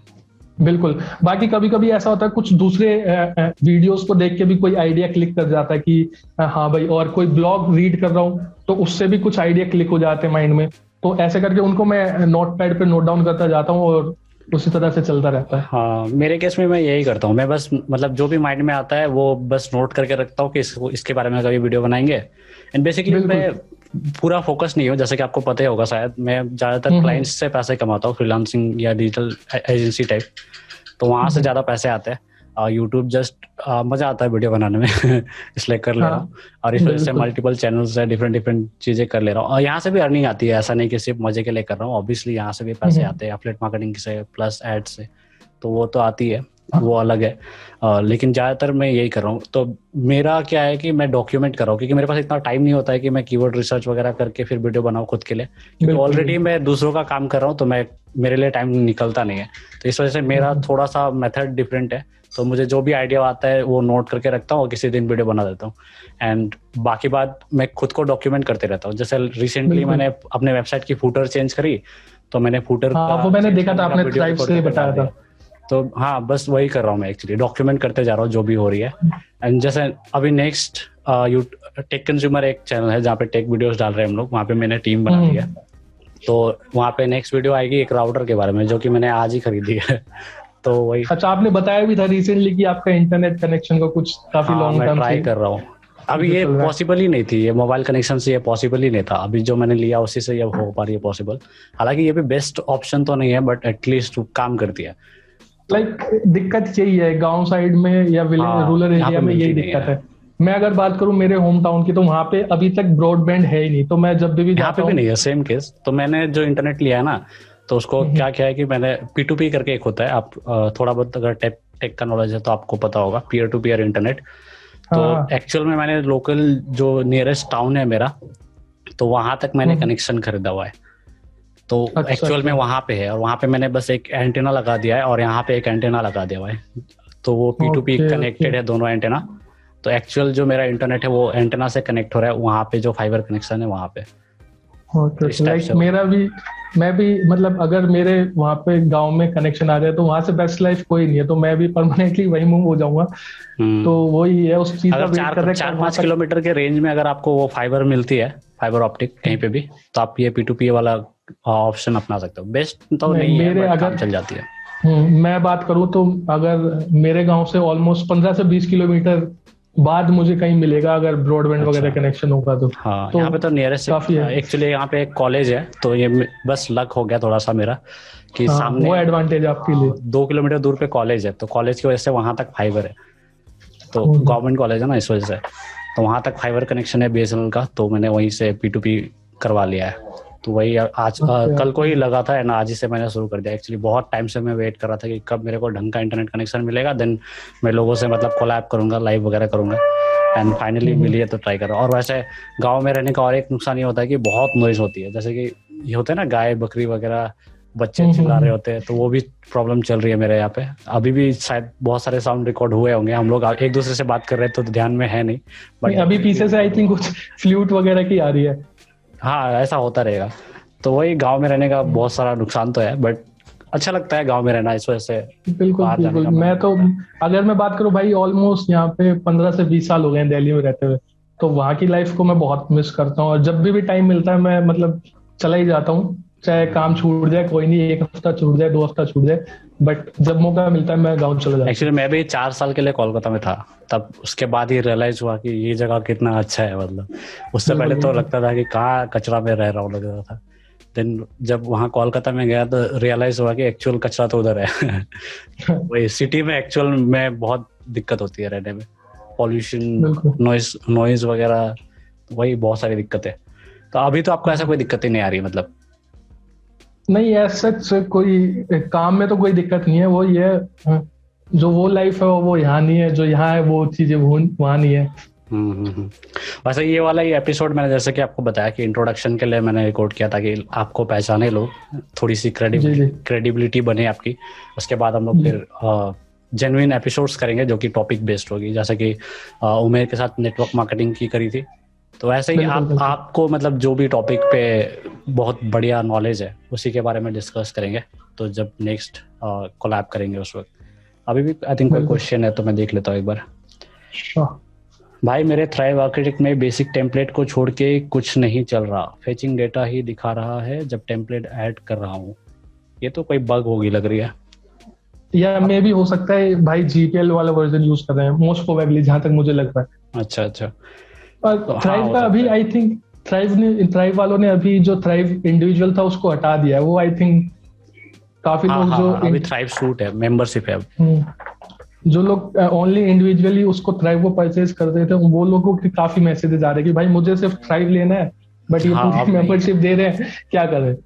बिल्कुल। बाकी कभी कभी ऐसा होता है कुछ दूसरे वीडियोस को देख के भी कोई आइडिया क्लिक कर जाता है कि हाँ भाई, और कोई ब्लॉग रीड कर रहा हूँ तो उससे भी कुछ आइडिया क्लिक हो जाते हैं माइंड में, तो ऐसे करके उनको मैं नोट पैड पे नोट डाउन करता जाता हूँ और उसी तरह से चलता रहता है। हाँ, मेरे केस में मैं यही करता हूँ। मैं बस मतलब जो भी माइंड में आता है वो बस नोट करके रखता हूँ कि इसके बारे में कभी वीडियो बनाएंगे। एंड बेसिकली बिल्कुल। मैं पूरा फोकस नहीं हूँ, जैसे कि आपको पता ही होगा शायद, मैं ज़्यादातर क्लाइंट्स से पैसे कमाता हूँ, फ्रीलांसिंग या डिजिटल एजेंसी टाइप, तो वहाँ से ज़्यादा पैसे आते हैं। यूट्यूब जस्ट मज़ा आता है वीडियो बनाने में इसलिए कर ले रहा हूँ। और इस वजह से बिल्कुल। मल्टीपल चैनल्स है, डिफरेंट डिफरेंट चीज़ें कर ले रहा हूँ। और यहाँ से भी अर्निंग आती है, ऐसा नहीं कि सिर्फ मजे के लिए कर रहा हूँ। ऑब्वियसली यहाँ से भी पैसे आते हैं, एफिलिएट मार्केटिंग से प्लस एड से, तो वो तो आती है, वो अलग है। लेकिन ज़्यादातर मैं यही कर रहा हूँ। तो मेरा क्या है कि मैं डॉक्यूमेंट कर रहा हूँ, क्योंकि मेरे पास इतना टाइम नहीं होता है कि मैं कीवर्ड रिसर्च वगैरह करके फिर वीडियो बनाऊँ खुद के लिए, क्योंकि बिल्कुल ऑलरेडी मैं दूसरों का काम कर रहा हूँ, तो मेरे लिए टाइम निकलता नहीं है। तो इस वजह से मेरा थोड़ा सा मेथड डिफरेंट है। तो मुझे जो भी आइडिया आता है वो नोट करके रखता हूँ और किसी दिन वीडियो बना देता हूँ। एंड बाकी बात मैं खुद को डॉक्यूमेंट करते रहता हूँ। जैसे रिसेंटली मैंने अपने वेबसाइट की फूटर चेंज करी, तो मैंने फूटर हाँ, वो मैंने देखा था, आपने थ्राइव से बताया था। तो हाँ, बस वही कर रहा हूँ मैं, एक्चुअली डॉक्यूमेंट करते जा रहा हूँ जो भी हो रही है। एंड जैसे अभी नेक्स्ट टेक कंज्यूमर एक चैनल है जहाँ पे टेक वीडियोस डाल रहे हैं हम लोग, वहाँ पे मैंने टीम बना ली है। तो वहाँ पे नेक्स्ट वीडियो आएगी एक राउटर के बारे में, जो कि मैंने आज ही खरीदी है। तो वही। अच्छा, आपने बताया भी था रिसेंटली कि आपका इंटरनेट कनेक्शन का कुछ काफी लॉन्ग मैं टर्म ट्राई से कर रहा हूँ। अभी ये पॉसिबल ही नहीं थी, ये मोबाइल कनेक्शन से ये पॉसिबल ही नहीं था। अभी जो मैंने लिया उसी से ये हो पा रही है पॉसिबल। हालांकि ये भी बेस्ट ऑप्शन तो नहीं है, बट एटलीस्ट काम करती है। लाइक दिक्कत यही है गांव साइड में या रूरल एरिया में, यही दिक्कत है। मैं अगर बात करूं मेरे होम टाउन की, तो वहां पे अभी तक ब्रॉडबैंड है ही नहीं। तो मैं जब भी यहाँ पे भी नहीं है, सेम केस। तो मैंने जो इंटरनेट लिया है ना, तो उसको क्या है कि मैंने P2P करके एक होता है, आप थोड़ा बहुत अगर टेक का नॉलेज है तो आपको पता होगा, पीयर टू पीयर इंटरनेट। तो एक्चुअल में मैंने लोकल जो नियरेस्ट टाउन है मेरा, तो वहां तक मैंने कनेक्शन खरीदा हुआ है। तो एक्चुअल में वहां पे है, और वहां पे मैंने बस एक एंटेना लगा दिया है और यहाँ पे एक एंटेना लगा दिया हुआ है। तो वो P2P कनेक्टेड है दोनों एंटेना। तो एक्चुअल जो मेरा इंटरनेट है वो एंटेना से कनेक्ट हो रहा है, वहाँ पे जो फाइबर कनेक्शन है वहाँ पे। लाइक मेरा भी, मैं भी मतलब अगर मेरे वहाँ पे गांव में कनेक्शन आ जाए तो वहां से बेस्ट लाइफ कोई नहीं है, तो मैं भी परमानेंटली वही मूव हो जाऊंगा। तो वही है, उस चीज का वेट कर रहे हैं। 4-5 किलोमीटर के रेंज में अगर आपको वो फाइबर मिलती है, फाइबर ऑप्टिक कहीं पे भी, तो आप ये P2P वाला ऑप्शन अपना सकते हो। बेस्ट तो नहीं है, बट काम चल जाती है। मैं बात करूँ तो अगर मेरे गांव से ऑलमोस्ट 15 से 20 किलोमीटर बाद मुझे कहीं मिलेगा अगर ब्रॉडबैंड वगैरह कनेक्शन होगा तो। हाँ, तो यहाँ पे तो नियरेस्ट एक्चुअली यहाँ पे एक कॉलेज है, तो ये बस लक हो गया थोड़ा सा मेरा कि सामने, वो एडवांटेज आपके लिए। 2 किलोमीटर दूर पे कॉलेज है, तो कॉलेज की वजह से वहां तक फाइबर है। तो गवर्नमेंट कॉलेज है ना, इस वजह से तो वहां तक फाइबर कनेक्शन है BSNL का। तो मैंने वहीं से P2P करवा लिया है। तो वही आज कल को ही लगा था ना, आज ही से मैंने शुरू कर दिया। एक्चुअली बहुत टाइम से मैं वेट कर रहा था कि कब मेरे को ढंग का इंटरनेट कनेक्शन मिलेगा, देन मैं लोगों से मतलब कोलैब करूंगा, लाइव वगैरह करूंगा। एंड फाइनली मिली है, तो ट्राई कर रहा हूँ। और वैसे गांव में रहने का और एक नुकसान ये होता है कि बहुत नॉइज होती है, जैसे कि ये होता है ना, गाय बकरी वगैरह, बच्चे चिल्ला रहे होते हैं, तो वो भी प्रॉब्लम चल रही है मेरे यहाँ पे। अभी भी शायद बहुत सारे साउंड रिकॉर्ड हुए होंगे, हम लोग एक दूसरे से बात कर रहे हैं तो ध्यान में है नहीं, बट अभी पीछे से आई थिंक कुछ फ्लूट वगैरह की आ रही है। हाँ, ऐसा होता रहेगा। तो वही गांव में रहने का बहुत सारा नुकसान तो है, बट अच्छा लगता है गांव में रहना, इस वजह से। बिल्कुल। मैं तो अगर मैं बात करूं भाई, ऑलमोस्ट यहाँ पे 15 से 20 साल हो गए हैं दिल्ली में रहते हुए। तो वहाँ की लाइफ को मैं बहुत मिस करता हूँ, और जब भी टाइम मिलता है मैं मतलब चला ही जाता हूँ। चाहे काम छूट जाए कोई नहीं, 1 हफ्ता छूट जाए, 2 हफ्ता छूट जाए, बट जब मौका मिलता है मैं गाँव चला जाता हूँ। एक्चुअली मैं भी 4 साल के लिए कोलकाता में था, तब उसके बाद ही रियलाइज हुआ कि ये जगह कितना अच्छा है। मतलब उससे पहले तो लगता था कि कहाँ कचरा में रह रहा हूँ, लग रहा था। देन जब वहाँ कोलकाता में गया तो रियलाइज हुआ कि एक्चुअल कचरा तो उधर है। वही सिटी में एक्चुअल में बहुत दिक्कत होती है रहने में, पॉल्यूशन, नॉइज वगैरह, वही बहुत सारी दिक्कत है। तो अभी तो आपको ऐसा कोई दिक्कत ही नहीं आ रही? मतलब नहीं, ऐसा कोई काम में तो कोई दिक्कत नहीं है। वो ये जो वो लाइफ है वो यहाँ नहीं है, जो यहाँ है वो चीजें वहाँ नहीं है। वैसे ये वाला ही एपिसोड मैंने जैसे कि आपको बताया कि इंट्रोडक्शन के लिए मैंने रिकॉर्ड किया था कि आपको पहचाने लोग, थोड़ी सी क्रेडिबिलिटी बने आपकी। उसके बाद हम लोग फिर जेन्युइन एपिसोड्स करेंगे जो कि टॉपिक बेस्ड होगी, जैसे कि उमेर के साथ नेटवर्क मार्केटिंग की करी थी। तो ऐसे ही आपको मतलब जो भी टॉपिक पे बहुत बढ़िया नॉलेज है उसी के बारे में डिस्कस करेंगे। तो जब नेक्स्ट कोलैब करेंगे उस वक्त। अभी भी आई थिंक कोई क्वेश्चन है तो मैं देख लेता हूँ एक बार। भाई मेरे थ्राइव आर्किटेक्ट में बेसिक टेम्पलेट को छोड़ के कुछ नहीं चल रहा, फेचिंग डेटा ही दिखा रहा है जब टेम्पलेट ऐड कर रहा हूँ। ये तो कोई बग होगी लग रही है, या मे भी हो सकता है भाई जीपीएल वाला वर्जन यूज कर रहे हैं मोस्ट प्रोबेबली, जहां तक मुझे लग रहा है। अच्छा। और थ्राइव का अभी आई थिंक थ्राइव वालों ने अभी जो थ्राइव इंडिविजुअल था उसको हटा दिया है। वो आई थिंक काफी लोग जो अभी थ्राइव सूट है, मेंबरशिप है। जो लोग ओनली इंडिविजुअली उसको थ्राइव को परचेज कर रहे थे, वो लोगों के काफी मैसेजेस आ रहे हैं कि भाई मुझे सिर्फ थ्राइव लेना है, बट ये पूरी मेंबरशिप दे रहे हैं, क्या करें।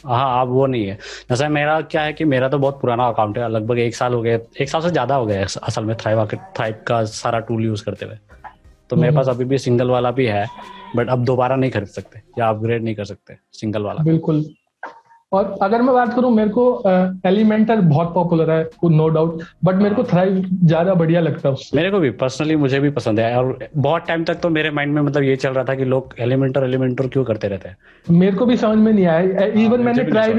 हाँ, अब वो नहीं है। जैसे मेरा क्या है कि मेरा तो बहुत पुराना अकाउंट है, लगभग 1 साल हो गया, 1 साल से ज्यादा हो गया असल में थ्राइव का सारा टूल यूज करते हुए। तो मेरे पास अभी भी सिंगल वाला भी है, बट अब दोबारा नहीं खरीद सकते या अपग्रेड नहीं कर सकते सिंगल वाला। बिल्कुल। और अगर मैं बात करूं, मेरे को एलिमेंटर बहुत पॉपुलर है नो डाउट, बट मेरे को थ्राइव ज्यादा बढ़िया लगता है उससे। मेरे को भी पर्सनली मुझे भी पसंद है। और बहुत टाइम तक तो मेरे माइंड में मतलब ये चल रहा था कि लोग एलिमेंटर क्यों करते रहते हैं। मेरे को भी समझ में नहीं आया। इवन मैंने ट्राई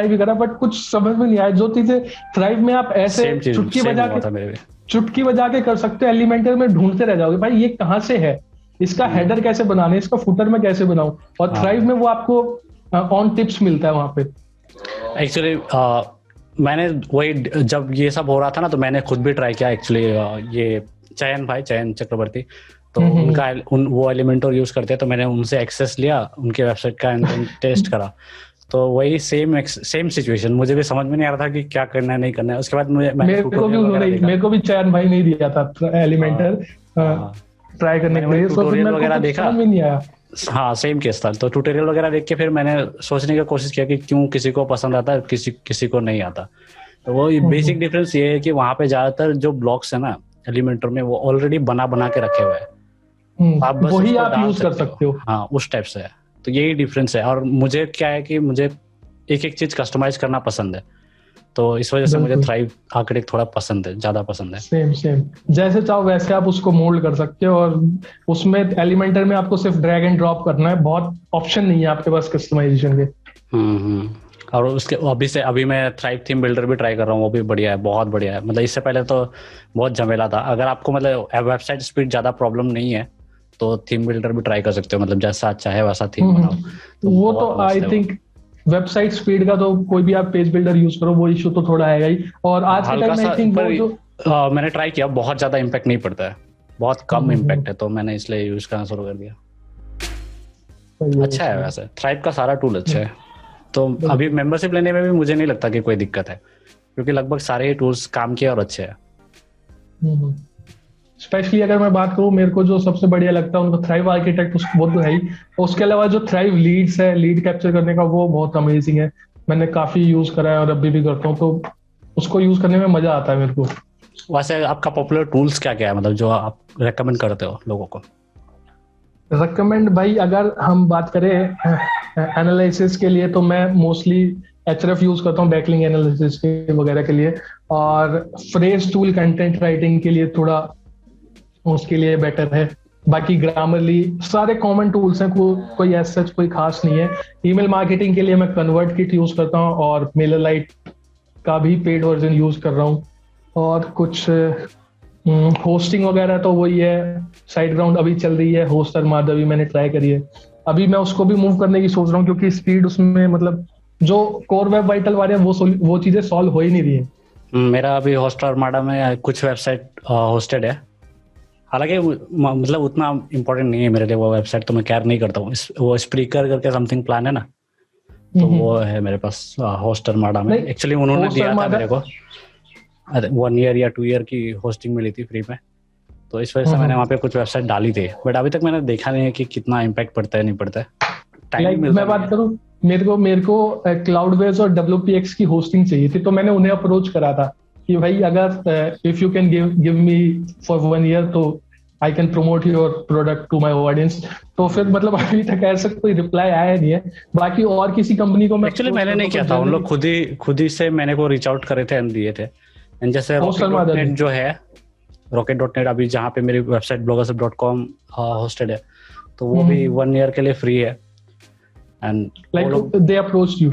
भी करा बट कुछ समझ में नहीं आया। जो चीजें थ्राइव में आप ऐसे चुटकी बजा के कर सकते हो, एलिमेंटर में ढूंढते रह जाओगे भाई ये कहाँ से है, इसका हेडर कैसे बनाना है, इसका फुटर में कैसे बनाऊं। और थ्राइव में वो आपको ऑन टिप्स मिलता है वहां पे। एक्चुअली मैंने वही जब ये सब हो रहा था ना, तो मैंने खुद भी ट्राई किया एक्चुअली। ये चयन चक्रवर्ती, तो उनका वो एलिमेंटर यूज करते हैं, तो मैंने उनसे एक्सेस लिया उनके वेबसाइट का, टेस्ट करा। तो वही सेम सिचुएशन, मुझे भी समझ में नहीं आ रहा था कि क्या करना है नहीं करना है। उसके बाद मेरे को भी चयन भाई नहीं दिया था एलिमेंटर ट्राई करने के लिए, ट्यूटोरियल वगैरह देखा, समझ में नहीं आया। हाँ सेम केस था। तो ट्यूटोरियल वगैरह देख के फिर मैंने सोचने की कोशिश किया कि क्यों किसी को पसंद आता है, किसी को नहीं आता। तो वो बेसिक डिफरेंस ये है कि वहाँ पे ज्यादातर जो ब्लॉक्स है ना एलिमेंटर में, वो ऑलरेडी बना के रखे हुए हैं, आप बस वही आप यूज कर सकते हो। हाँ उस टाइप से है। तो यही डिफरेंस है। और मुझे क्या है कि मुझे एक चीज कस्टमाइज करना पसंद है, तो इस वजह से मुझे थ्राइव आर्किटेक्ट थोड़ा पसंद है, ज्यादा पसंद है। सेम जैसे चाहो वैसे आप उसको मोल्ड कर सकते हो। और उसमें एलिमेंटर में आपको सिर्फ ड्रैग एंड ड्रॉप करना है, बहुत ऑप्शन नहीं है आपके पास कस्टमाइजेशन के। और उसके अभी मैं थ्राइव थीम बिल्डर भी ट्राई कर रहा हूँ, वो भी बढ़िया है, बहुत बढ़िया है। मतलब इससे पहले तो बहुत झमेला था। अगर आपको मतलब वेबसाइट स्पीड ज्यादा प्रॉब्लम नहीं है तो थीम बिल्डर भी ट्राई कर सकते हो, मतलब जैसा चाहे वैसा थीम बनाओ। तो वो तो आई थिंक वेबसाइट स्पीड का तो कोई भी आप पेज बिल्डर यूज करो वो इशू तो थोड़ा आएगा ही। और आज के टाइम में आई थिंक मैंने ट्राई किया, बहुत ज्यादा इम्पैक्ट नहीं पड़ता है, बहुत कम इम्पैक्ट है, तो मैंने इसलिए यूज करना शुरू कर दिया। अच्छा है वैसे थ्राइव का सारा टूल अच्छा है। तो अभी मेंबरशिप लेने में भी मुझे नहीं लगता कि कोई दिक्कत है, क्योंकि लगभग सारे ही टूल्स काम किए और अच्छे हैं। स्पेशली अगर मैं बात करूं, मेरे को जो सबसे बढ़िया लगता है उनको थ्राइव आर्किटेक्ट, वो तो है ही। उसके अलावा जो थ्राइव लीड्स है, लीड कैप्चर करने का, वो बहुत अमेजिंग है। मैंने काफी यूज करा है और अभी भी करता हूँ, तो उसको यूज करने में मजा आता है मेरे को। वैसे आपका पॉपुलर टूल्स क्या क्या है, मतलब जो आप रेकमेंड करते हो लोगों को? रेकमेंड भाई अगर हम बात करें एनालिसिस के लिए, तो मैं मोस्टली एचआरएफ यूज करता हूँ बैकलिंक एनालिसिस के वगैरह के लिए। और फ्रेज टूल कंटेंट राइटिंग के लिए थोड़ा उसके लिए बेटर है। बाकी ग्रामरली सारे कॉमन टूल्स हैं, कोई ऐसा कोई खास नहीं है। ईमेल मार्केटिंग के लिए मैं कन्वर्ट किट यूज करता हूँ और मेलरलाइट का भी पेड वर्जन यूज कर रहा हूँ। और कुछ होस्टिंग वगैरह तो वही है, साइड ग्राउंड अभी चल रही है, होस्टर माधवी मैंने ट्राई करी है। अभी मैं उसको भी मूव करने की सोच रहा हूँ, क्योंकि स्पीड उसमें मतलब जो कोर वेब वाइटल वाले हैं वो चीजें सॉल्व हो ही नहीं रही है। मेरा अभी होस्टर आर्माडा में कुछ वेबसाइट होस्टेड है, हालांकि मतलब उतना इम्पोर्टेंट नहीं है मेरे लिए वो वेबसाइट, तो मैं केयर नहीं करता हूँ। वो स्प्रीकर करके समथिंग प्लान है ना, तो वो है मेरे पास होस्ट आर्माडा में। एक्चुअली उन्होंने दिया था मेरे को 1 ईयर या 2 ईयर की होस्टिंग मिली थी फ्री में, तो इस वजह से मैंने वहाँ पे कुछ वेबसाइट डाली थी। बट अभी तक मैंने देखा नहीं है कि कितना इम्पैक्ट पड़ता है नहीं पड़ता है। मैं बात करूँ, मेरे को क्लाउडवेज और WPX की होस्टिंग चाहिए थी, तो मैंने उन्हें अप्रोच करा था कि भाई अगर if you can give me for 1 year तो I can promote your product to my audience. तो फिर मतलब अभी तक ऐसा कोई रिप्लाई आया नहीं है। बाकी और किसी कंपनी को मैं एक्चुअली मैंने नहीं किया था, उन लोग खुद ही से मेरे को रीच आउट करे थे एंड दिए थे। एंड जैसे रॉकेट.नेट जो है, रॉकेट.नेट अभी जहाँ पे मेरी वेबसाइट bloggership.com होस्टेड है, तो वो भी 1 ईयर के लिए फ्री है। And like they approached you?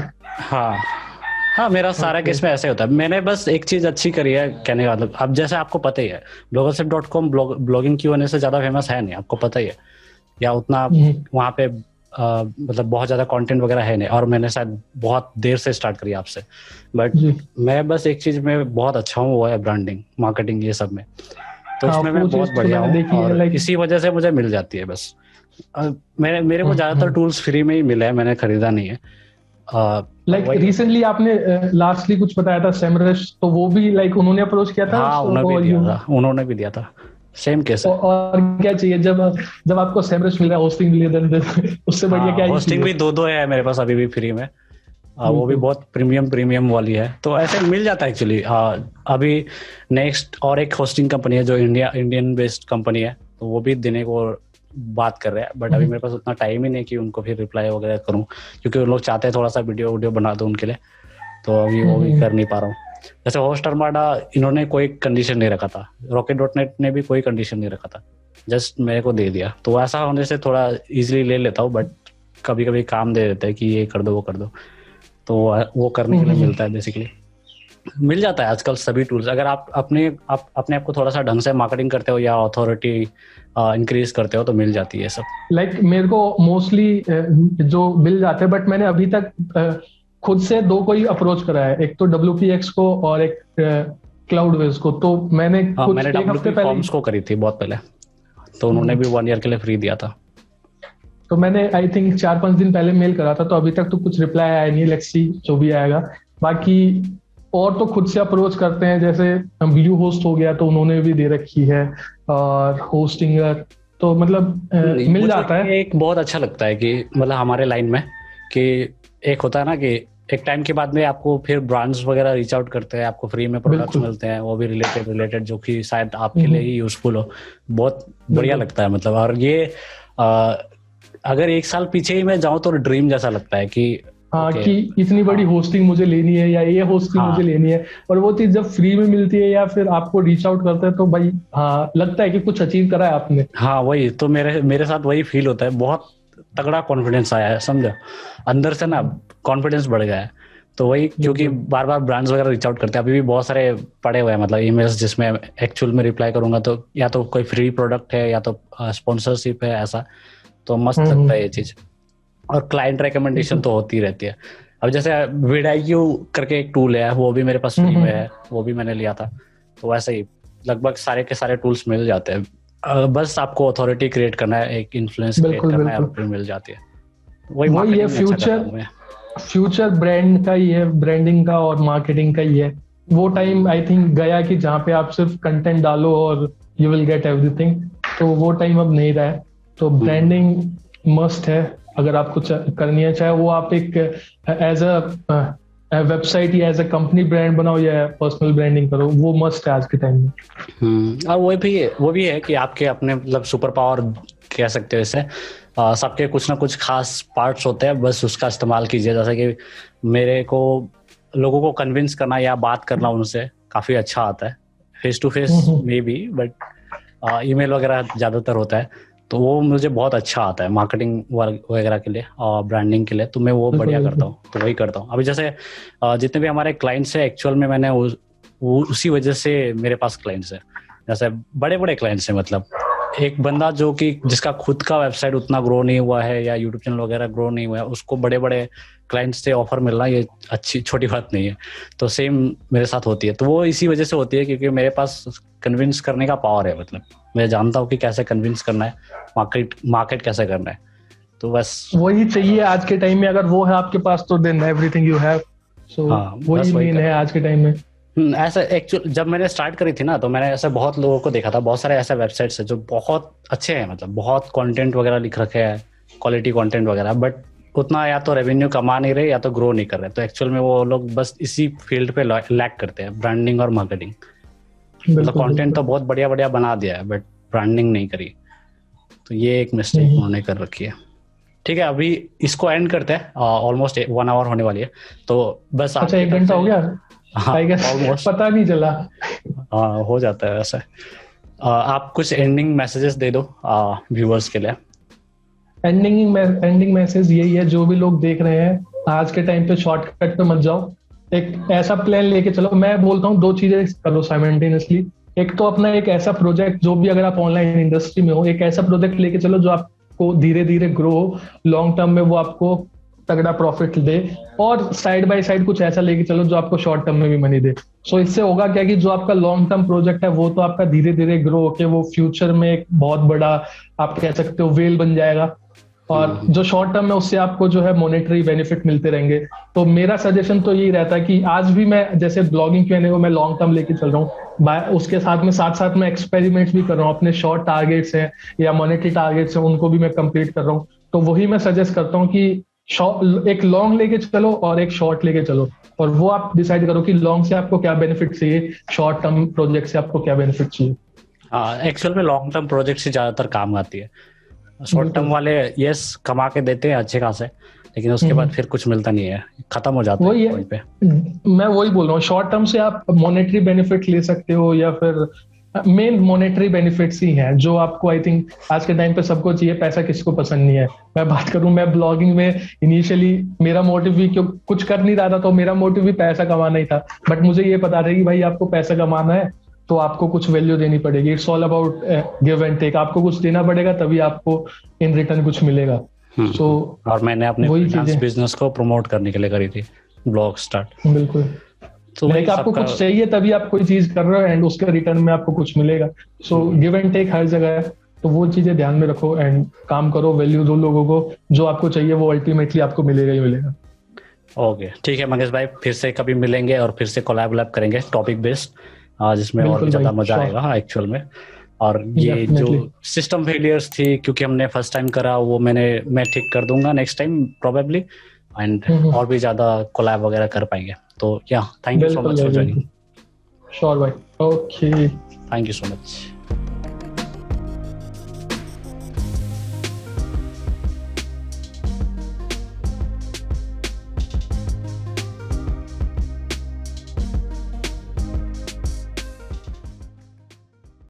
हाँ, मेरा सारा केस में ऐसे होता है। मैंने बस एक चीज अच्छी करी है कहने का मतलब, अब जैसे आपको पता ही है bloggership.com ब्लॉगिंग Q&A से ज्यादा फेमस है नहीं, आपको पता ही है, या उतना वहाँ पे मतलब बहुत ज्यादा कंटेंट वगैरह है नहीं, और मैंने शायद बहुत देर से स्टार्ट करी आपसे। बट मैं बस एक चीज में बहुत अच्छा हूँ, वो है ब्रांडिंग, मार्केटिंग, ये सब में। तो उसमें मैं बहुत बढ़िया हूँ, और इसी वजह से मुझे मिल जाती है बस। मेरे को ज्यादातर टूल्स फ्री में ही मिले हैं, मैंने खरीदा नहीं है। लाइक रिसेंटली आपने लास्टली कुछ बताया था सेमरश, तो वो भी लाइक उन्होंने अप्रोच किया था? हाँ, उन्होंने भी दिया था। सेम केस है। और क्या चाहिए जब आपको सेमरश मिल रहा है, होस्टिंग मिल रहा है, उससे बढ़िया क्या? होस्टिंग भी 2 है मेरे पास अभी भी फ्री में, वो भी बहुत प्रीमियम वाली है, तो ऐसे मिल जाता है एक्चुअली। अभी नेक्स्ट और एक होस्टिंग कंपनी है जो इंडियन बेस्ड कंपनी है, तो वो भी देने को बात कर रहे हैं। बट अभी मेरे पास उतना टाइम ही नहीं कि उनको फिर रिप्लाई वगैरह करूं, क्योंकि वो लोग चाहते हैं थोड़ा सा वीडियो बना दो उनके लिए, तो अभी वो भी कर नहीं पा रहा हूँ। जैसे होस्ट आर्माडा, इन्होंने कोई कंडीशन नहीं रखा था, रॉकेट.नेट ने भी कोई कंडीशन नहीं रखा था, जस्ट मेरे को दे दिया। तो ऐसा होने से थोड़ा इजीली ले लेता हूँ, बट कभी कभी काम दे देता है कि ये कर दो वो कर दो, तो वो करने के लिए मिलता है। बेसिकली मिल जाता है आजकल सभी टूल्स। अगर आप अपने आप को थोड़ा सा ढंग से मार्केटिंग करते हो या अथॉरिटी इंक्रीज करते हो, तो मिल जाती है सब। लाइक मेरे को मोस्टली जो मिल जाते हैं, बट मैंने अभी तक खुद से 2 कोई अप्रोच करा है, एक तो WPX को और एक क्लाउडवेज को। तो मैंने एक हफ्ते पहले को करी थी, बहुत पहले, तो उन्होंने भी 1 ईयर के लिए फ्री दिया था। तो मैंने आई थिंक 4-5 दिन पहले मेल करा था, तो अभी तक तो कुछ रिप्लाई आया नहीं। लेट्स सी जो भी आएगा। बाकी और तो खुद से अप्रोच करते हैं, जैसे ब्लू होस्ट हो गया तो उन्होंने भी दे रखी है, और होस्टिंगर, तो मतलब मिल जाता है। एक बहुत अच्छा लगता है कि मतलब हमारे लाइन में कि एक होता है ना कि एक टाइम के बाद में आपको फिर ब्रांड्स वगैरह रीच आउट करते हैं, आपको फ्री में प्रोडक्ट्स मिलते हैं, वो भी रिलेटेड जो कि शायद आपके लिए ही यूजफुल हो। बहुत बढ़िया लगता है मतलब। और ये अगर 1 साल पीछे ही मैं जाऊं तो ड्रीम जैसा लगता है कि कि इतनी बड़ी होस्टिंग मुझे लेनी है, या ये होस्टिंग मुझे लेनी है। और वो चीज जब फ्री में मिलती है या फिर आपको रीच आउट करते हैं, तो भाई लगता है कि कुछ अचीव करा है आपने। वही तो मेरे साथ वही फील होता है। बहुत तगड़ा कॉन्फिडेंस आया है, समझो, अंदर से ना कॉन्फिडेंस बढ़ गया है। तो वही, क्योंकि बार बार ब्रांड्स वगैरह रीच आउट करते हैं। अभी भी बहुत सारे पड़े हुए हैं मतलब ईमेल्स, जिसमें एक्चुअल में रिप्लाई करूंगा तो या तो कोई फ्री प्रोडक्ट है या तो स्पॉन्सरशिप है, ऐसा। तो मस्त लगता है ये चीज। और क्लाइंट रिकमेंडेशन तो होती रहती है। अब जैसे vidIQ करके एक टूल है, वो भी मेरे पास फ्री में है, वो भी मैंने लिया था। तो वैसे ही लगभग सारे के सारे टूल्स मिल जाते हैं, बस आपको अथॉरिटी क्रिएट करना है, एक इन्फ्लुएंस क्रिएट करना है, और फिर मिल जाती है। वही ये फ्यूचर ब्रांड का ही है, ब्रांडिंग का और मार्केटिंग का ही है। वो टाइम आई थिंक गया कि जहाँ पे आप सिर्फ कंटेंट डालो और यू विल गेट एवरीथिंग। तो वो टाइम अब नहीं रहा है। तो ब्रांडिंग मस्ट है अगर आपको करनी है, चाहे वो आप एक एज अ वेबसाइट या एज अ कंपनी ब्रांड बनाओ या पर्सनल ब्रांडिंग करो, वो मस्ट है आज के टाइम में। और वो भी है कि आपके अपने मतलब सुपर पावर कह सकते हो इसे। सबके कुछ ना कुछ खास पार्ट्स होते हैं, बस उसका इस्तेमाल कीजिए। जैसे कि मेरे को लोगों को कन्विंस करना या बात करना उनसे काफी अच्छा आता है, फेस टू फेस में भी, बट ईमेल वगैरह ज्यादातर होता है, तो वो मुझे बहुत अच्छा आता है मार्केटिंग वगैरह के लिए और ब्रांडिंग के लिए। तो मैं वो बढ़िया करता हूँ, तो वही करता हूँ। अभी जैसे जितने भी हमारे क्लाइंट्स हैं, एक्चुअल में मैंने उसी वजह से मेरे पास क्लाइंट्स हैं। जैसे बड़े बड़े क्लाइंट्स हैं, मतलब एक बंदा जो कि जिसका खुद का वेबसाइट उतना ग्रो नहीं हुआ है या यूट्यूब चैनल वगैरह ग्रो नहीं हुआ है, उसको बड़े बड़े क्लाइंट्स से ऑफर मिलना ये छोटी बात नहीं है। तो सेम मेरे साथ होती है। तो वो इसी वजह से होती है क्योंकि मेरे पास कन्विंस करने का पावर है। मतलब मैं जानता हूँ कि कैसे कन्विंस करना है, मार्केट कैसे करना है। तो बस वही चाहिए आज के टाइम में। अगर वो है आपके पास तो देन एवरीथिंग यू हैव। सो वही मेन है आज के टाइम में। ऐसा एक्चुअल जब मैंने स्टार्ट करी थी ना, तो मैंने ऐसे बहुत लोगों को देखा था। बहुत सारे ऐसे वेबसाइट्स है जो बहुत अच्छे हैं, मतलब बहुत कंटेंट वगैरह लिख रखे हैं, क्वालिटी कंटेंट वगैरह, बट उतना या तो रेवेन्यू कमा नहीं रहे या तो ग्रो नहीं कर रहे। तो एक्चुअल में वो लोग बस इसी फील्ड पे लैक करते हैं, ब्रांडिंग और मार्केटिंग। मतलब कंटेंट तो बहुत बढ़िया बढ़िया बना दिया है, बट ब्रांडिंग नहीं करी, तो ये एक मिस्टेक उन्होंने कर रखी है। ठीक है, अभी इसको एंड करते हैं, ऑलमोस्ट 1 आवर होने वाली है, तो बस अच्छा 1 घंटा हो गया। हाँ ऑलमोस्ट पता नहीं चला। हाँ हो जाता है वैसे। आप कुछ एंडिंग मैसेजेस दे दो व्यूअर्स के लिए। एंडिंग मैसेज यही है, जो भी लोग देख रहे हैं आज के टाइम पे शॉर्टकट पे मत जाओ, एक ऐसा प्लान लेके चलो। मैं बोलता हूँ 2 चीजें करो साइमल्टेनियसली। एक तो अपना एक ऐसा प्रोजेक्ट, जो भी अगर आप ऑनलाइन इंडस्ट्री में हो, एक ऐसा प्रोजेक्ट लेके चलो जो आपको धीरे धीरे ग्रो हो, लॉन्ग टर्म में वो आपको तगड़ा प्रॉफिट दे, और साइड बाय साइड कुछ ऐसा लेके चलो जो आपको शॉर्ट टर्म में भी मनी दे। सो इससे होगा क्या कि जो आपका लॉन्ग टर्म प्रोजेक्ट है वो तो आपका धीरे धीरे ग्रो होके वो फ्यूचर में एक बहुत बड़ा, आप कह सकते हो, वेल बन जाएगा, और जो शॉर्ट टर्म में उससे आपको जो है मॉनेटरी बेनिफिट मिलते रहेंगे। तो मेरा सजेशन तो यही रहता है कि आज भी मैं जैसे ब्लॉगिंग Q&A को मैं लॉन्ग टर्म लेके चल रहा हूँ, उसके साथ में साथ मैं एक्सपेरिमेंट्स भी कर रहा हूँ, अपने शॉर्ट टारगेट्स हैं या मॉनेटरी टारगेट्स हैं उनको भी मैं कंप्लीट कर रहा हूँ। तो वही मैं सजेस्ट करता हूँ कि एक लॉन्ग लेके चलो और एक शॉर्ट लेके चलो, और वो आप डिसाइड करो कि लॉन्ग से आपको क्या बेनिफिट चाहिए, शॉर्ट टर्म प्रोजेक्ट से आपको क्या बेनिफिट चाहिए। हाँ एक्चुअल में लॉन्ग टर्म प्रोजेक्ट से ज्यादातर काम आती है। शॉर्ट टर्म वाले यस कमा के देते हैं अच्छे खासे, लेकिन उसके बाद फिर कुछ मिलता नहीं है, खत्म हो जाता है पॉइंट पे। मैं वही बोल रहा हूँ, शॉर्ट टर्म से आप मॉनेटरी बेनिफिट ले सकते हो, या फिर मेन मॉनेटरी बेनिफिट्स ही हैं जो आपको, आई थिंक आज के टाइम पे सबको चाहिए। पैसा किसको पसंद नहीं है। मैं बात करूं, मैं ब्लॉगिंग में इनिशियली मेरा मोटिव भी, क्यों कुछ कर नहीं रहा था तो मेरा मोटिव भी पैसा कमाना ही था, बट मुझे ये पता था कि भाई आपको पैसा कमाना है तो आपको कुछ वैल्यू देनी पड़ेगी। It's all about give and take, आपको कुछ देना पड़ेगा तभी आपको इन रिटर्न कुछ मिलेगा। सो और मैंने अपने बिजनेस को प्रमोट करने के लिए करी थी ब्लॉग स्टार्ट। बिल्कुल, तो लाइक आपको कुछ चाहिए तभी आप कोई चीज कर रहे हो एंड उसके रिटर्न में आपको कुछ मिलेगा। सो गिव एंड टेक हर जगह है, तो वो चीजें ध्यान में रखो एंड काम करो, वैल्यू दो लोगों को, जो आपको चाहिए वो अल्टीमेटली आपको मिलेगा ही मिलेगा। ओके ठीक है मंगेश भाई, फिर से कभी मिलेंगे और फिर से कोलैब करेंगे टॉपिक बेस्ड, जिसमें और भी ज्यादा मजा आएगा एक्चुअल में। और ये जो सिस्टम फेलियर्स थी, क्योंकि हमने फर्स्ट टाइम करा, वो मैं ठीक कर दूंगा नेक्स्ट टाइम प्रोबेबली, एंड और भी ज्यादा कोलैब वगैरह कर पाएंगे। तो या thank you so much for joining. Sure भाई, okay, thank you so much.